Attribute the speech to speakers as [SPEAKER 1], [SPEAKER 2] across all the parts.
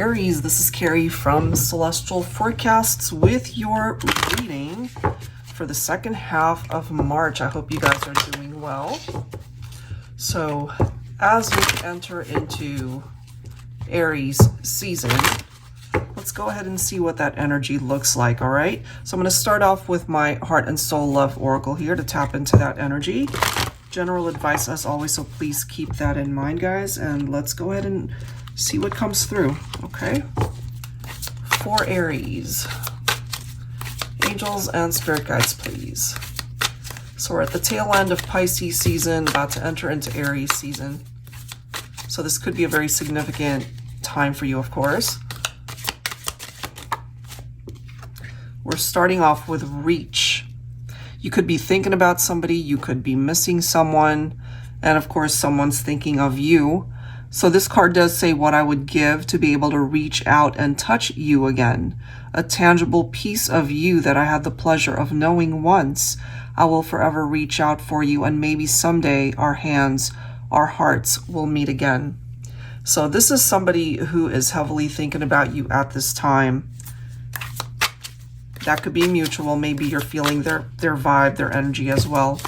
[SPEAKER 1] Aries, this is Carrie from Celestial Forecasts with your reading for the second half of March. I hope you guys are doing well. So as we enter into Aries season, let's go ahead and see what that energy looks like, all right? So I'm going to start off with my Heart and Soul Love Oracle here to tap into that energy. General advice as always, so please keep that in mind, guys. And let's go ahead and see what comes through, okay? For Aries, angels and spirit guides, please. So we're at the tail end of Pisces season, about to enter into Aries season. So this could be a very significant time for you, of course. We're starting off with reach. You could be thinking about somebody, you could be missing someone, and of course someone's thinking of you. So this card does say what I would give to be able to reach out and touch you again. A tangible piece of you that I had the pleasure of knowing once. I will forever reach out for you, and maybe someday our hands, our hearts will meet again. So this is somebody who is heavily thinking about you at this time. That could be mutual. Maybe you're feeling their vibe, their energy as well.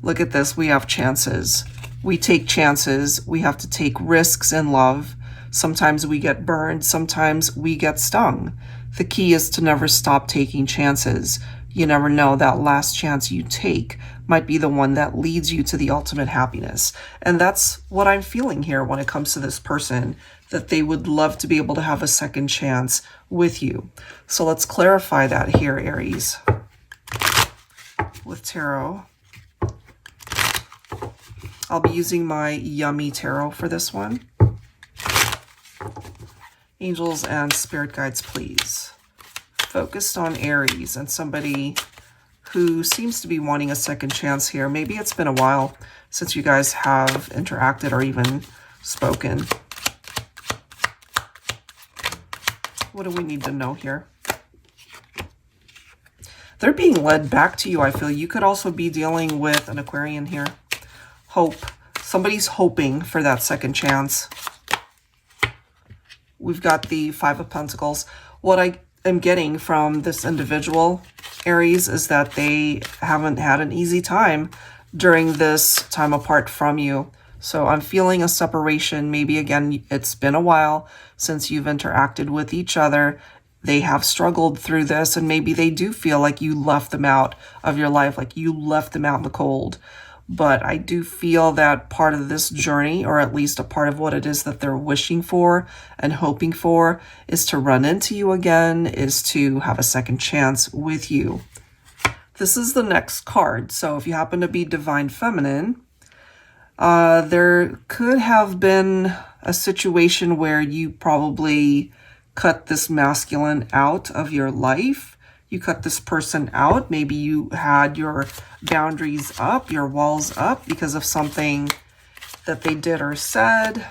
[SPEAKER 1] Look at this. We have chances. We take chances. We have to take risks in love. Sometimes we get burned. Sometimes we get stung. The key is to never stop taking chances. You never know, that last chance you take might be the one that leads you to the ultimate happiness. And that's what I'm feeling here when it comes to this person, that they would love to be able to have a second chance with you. So let's clarify that here, Aries, with tarot. I'll be using my Yummy Tarot for this one. Angels and spirit guides, please. Focused on Aries and somebody who seems to be wanting a second chance here. Maybe it's been a while since you guys have interacted or even spoken. What do we need to know here? They're being led back to you, I feel. You could also be dealing with an Aquarian here. Hope. Somebody's hoping for that second chance. We've got the Five of Pentacles. What I am getting from this individual, Aries, is that they haven't had an easy time during this time apart from you. So I'm feeling a separation. Maybe, again, it's been a while since you've interacted with each other. They have struggled through this, and maybe they do feel like you left them out of your life, like you left them out in the cold. But I do feel that part of this journey, or at least a part of what it is that they're wishing for and hoping for, is to run into you again, is to have a second chance with you. This is the next card. So if you happen to be Divine Feminine, there could have been a situation where you probably cut this masculine out of your life. You cut this person out. Maybe you had your boundaries up, your walls up because of something that they did or said,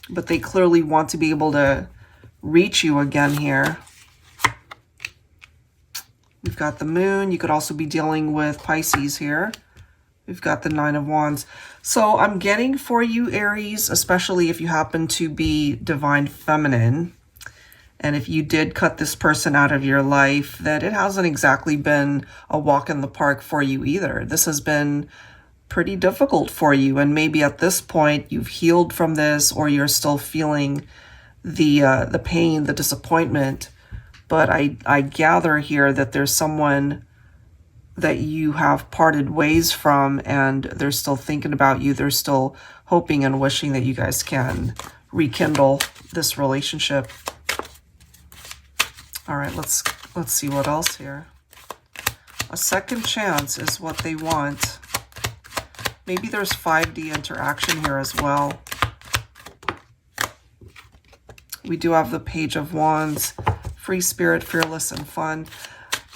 [SPEAKER 1] but they clearly want to be able to reach you again here. We've got the Moon. You could also be dealing with Pisces here. We've got the Nine of Wands. So I'm getting for you, Aries, especially if you happen to be Divine Feminine, and if you did cut this person out of your life, that it hasn't exactly been a walk in the park for you either. This has been pretty difficult for you, and maybe at this point you've healed from this, or you're still feeling the pain, the disappointment. But I gather here that there's someone that you have parted ways from, and they're still thinking about you. They're still hoping and wishing that you guys can rekindle this relationship. All right, let's see what else here. A second chance is what they want. Maybe there's 5D interaction here as well. We do have the Page of Wands, free spirit, fearless, and fun.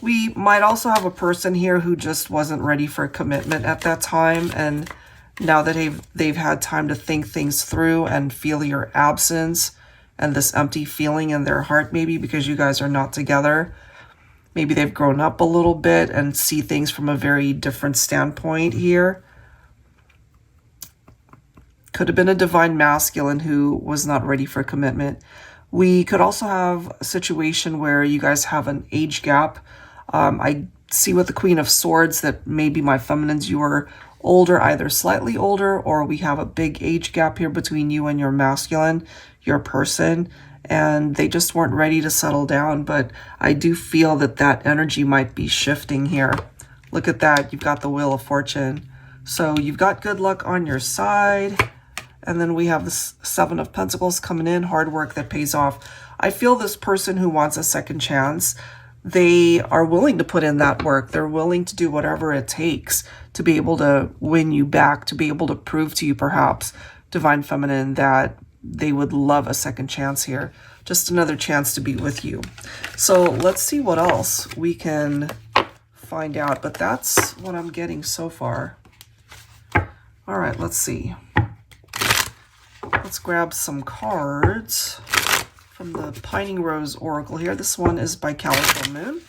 [SPEAKER 1] We might also have a person here who just wasn't ready for commitment at that time, and now that they've had time to think things through and feel your absence and this empty feeling in their heart, maybe because you guys are not together. Maybe they've grown up a little bit and see things from a very different standpoint here. Could have been a divine masculine who was not ready for commitment. We could also have a situation where you guys have an age gap. I see with the Queen of Swords that maybe my feminines, you are older, either slightly older, or we have a big age gap here between you and your masculine, your person, and they just weren't ready to settle down. But I do feel that that energy might be shifting here. Look at that. You've got the Wheel of Fortune. So you've got good luck on your side. And then we have the Seven of Pentacles coming in, hard work that pays off. I feel this person who wants a second chance, they are willing to put in that work. They're willing to do whatever it takes to be able to win you back, to be able to prove to you, perhaps, Divine Feminine, that they would love a second chance here. Just another chance to be with you. So let's see what else we can find out. But that's what I'm getting so far. All right, let's see. Let's grab some cards from the Pining Rose Oracle here. This one is by Calico Moon.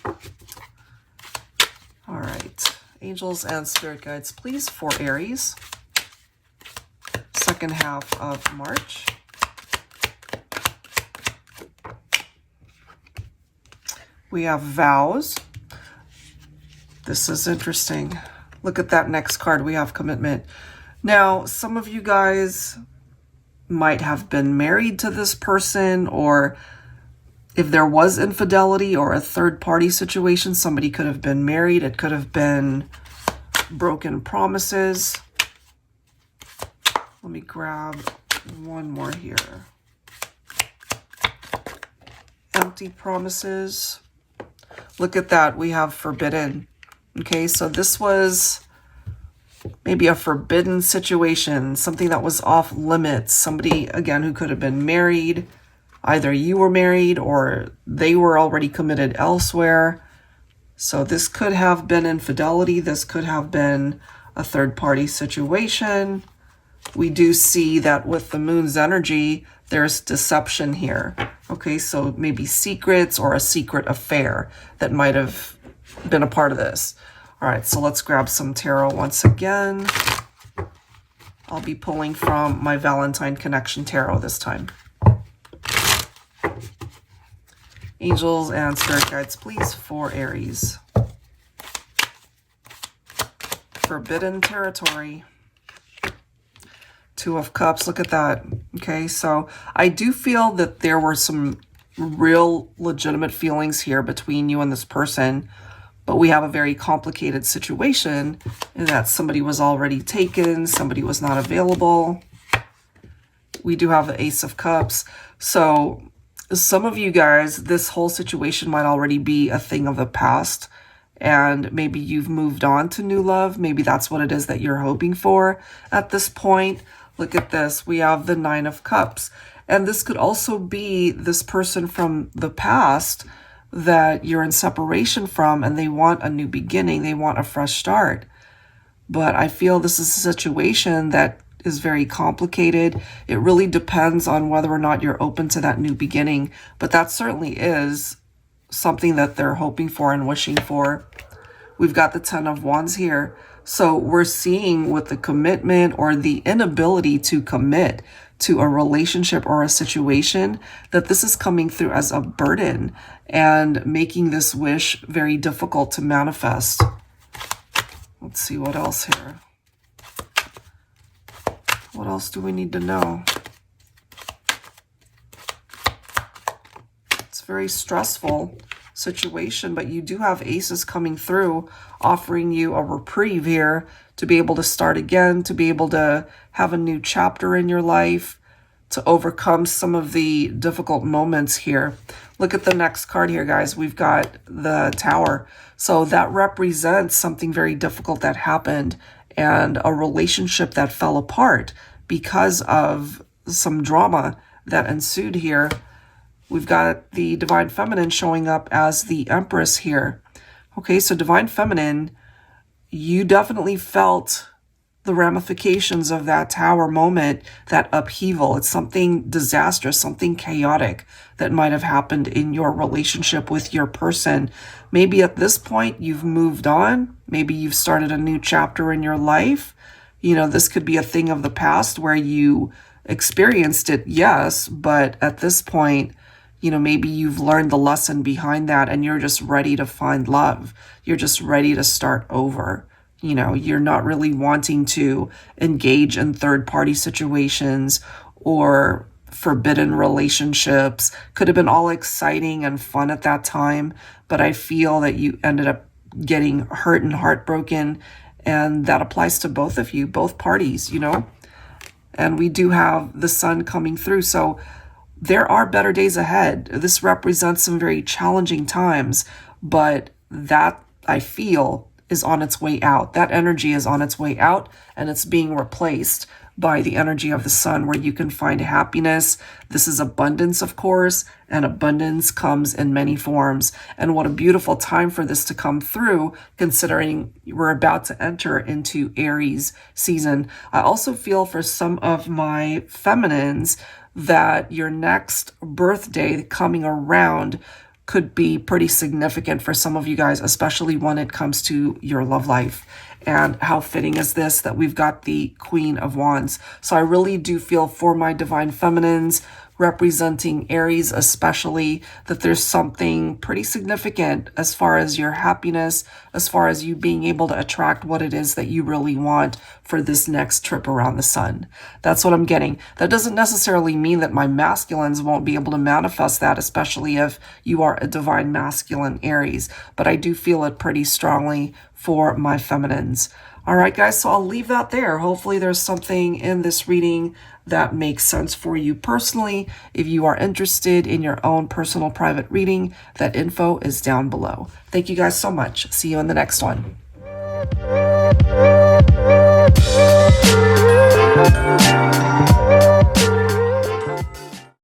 [SPEAKER 1] All right. Angels and Spirit Guides, please, for Aries. Second half of March. We have vows. This is interesting. Look at that next card. We have commitment. Now, some of you guys might have been married to this person, or if there was infidelity or a third-party situation, somebody could have been married. It could have been broken promises. Let me grab one more here. Empty promises. Look at that. We have forbidden. Okay, so this was maybe a forbidden situation, something that was off limits. Somebody, again, who could have been married. Either you were married or they were already committed elsewhere. So this could have been infidelity. This could have been a third-party situation. We do see that with the moon's energy, there's deception here. Okay, so maybe secrets or a secret affair that might have been a part of this. All right, so let's grab some tarot once again. I'll be pulling from my Valentine Connection Tarot this time. Angels and Spirit Guides, please, for Aries. Forbidden territory. Two of Cups, look at that. Okay, so I do feel that there were some real legitimate feelings here between you and this person. But we have a very complicated situation in that somebody was already taken, somebody was not available. We do have the Ace of Cups. So some of you guys, this whole situation might already be a thing of the past, and maybe you've moved on to new love. Maybe that's what it is that you're hoping for at this point. Look at this. We have the Nine of Cups. And this could also be this person from the past that you're in separation from, and they want a new beginning. They want a fresh start. But I feel this is a situation that is very complicated. It really depends on whether or not you're open to that new beginning. But that certainly is something that they're hoping for and wishing for. We've got the Ten of Wands here. So we're seeing with the commitment or the inability to commit to a relationship or a situation, that this is coming through as a burden and making this wish very difficult to manifest. Let's see what else here. What else do we need to know? It's a very stressful situation, but you do have aces coming through, offering you a reprieve here to be able to start again, to be able to have a new chapter in your life, to overcome some of the difficult moments here. Look at the next card here, guys. We've got the Tower. So that represents something very difficult that happened and a relationship that fell apart because of some drama that ensued here. We've got the Divine Feminine showing up as the Empress here. Okay, so Divine Feminine, you definitely felt the ramifications of that Tower moment, that upheaval. It's something disastrous, something chaotic that might have happened in your relationship with your person. Maybe at this point you've moved on. Maybe you've started a new chapter in your life. You know, this could be a thing of the past where you experienced it, yes, but at this point, you know, maybe you've learned the lesson behind that and you're just ready to find love. You're just ready to start over. You know, you're not really wanting to engage in third-party situations or forbidden relationships. Could have been all exciting and fun at that time, but I feel that you ended up getting hurt and heartbroken, and that applies to both of you, both parties, you know? And we do have the sun coming through, so there are better days ahead. This represents some very challenging times, but that, I feel, is on its way out. That energy is on its way out, and it's being replaced by the energy of the sun, where you can find happiness. This is abundance, of course, and abundance comes in many forms. And what a beautiful time for this to come through, considering we're about to enter into Aries season. I also feel for some of my feminines that your next birthday coming around could be pretty significant for some of you guys, especially when it comes to your love life. And how fitting is this that we've got the Queen of Wands. So I really do feel for my divine feminines, representing Aries especially, that there's something pretty significant as far as your happiness, as far as you being able to attract what it is that you really want for this next trip around the sun. That's what I'm getting. That doesn't necessarily mean that my masculines won't be able to manifest that, especially if you are a divine masculine Aries, but I do feel it pretty strongly for my feminines. All right, guys, so I'll leave that there. Hopefully there's something in this reading that makes sense for you personally. If you are interested in your own personal private reading, that info is down below. Thank you guys so much. See you in the next one.